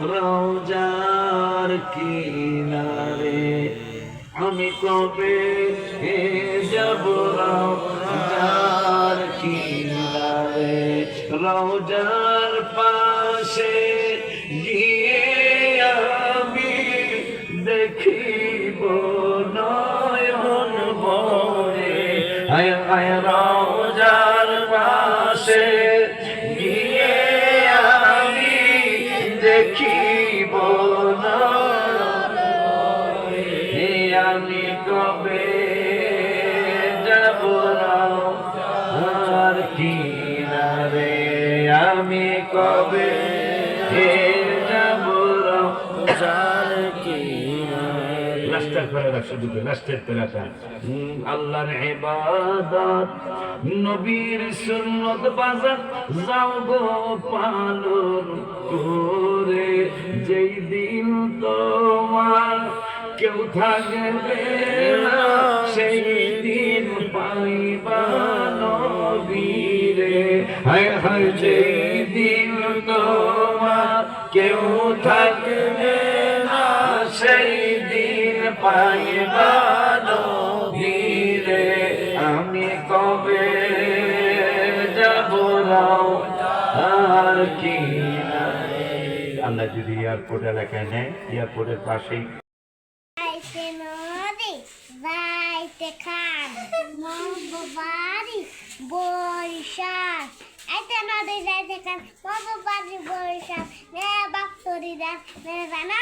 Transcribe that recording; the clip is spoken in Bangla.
রওজার কিনারে আমি কবে যাব রওজার কিনারে রওজার পাশে গিয়ে আমি দেখিব নয়ন ভরে হায় হায় রওজার পাশে গিয়ে আমি দেখিব আমি কবে যাব রওজার কিনারে আমি কবে যাব রওজার কিনারে লাস্টের করে রাখছো দুটো লাস্টের পেরাটা আল্লাহর ইবাদত নবীর সুন্নত বাজার যাও গো পালন করে যেই দিন তোমার কেউ থাকবে না সেই দিন পাইবা নবীরে হায় হায় যেই দিন তোমার কেউ থাকবে না সেই দিন পাইবা নবীরে আমি কবে যাব রওজার কিনারে আল্লাহ যদি এয়ারপোর্ট এলাকায় নেয় এয়ারপোর্টের পাশেই যাইতে খান বাড়ি বরিশাল আইতে নদী যাইতে খান বাড়ি বরিশাল নে বাপ তরি জানা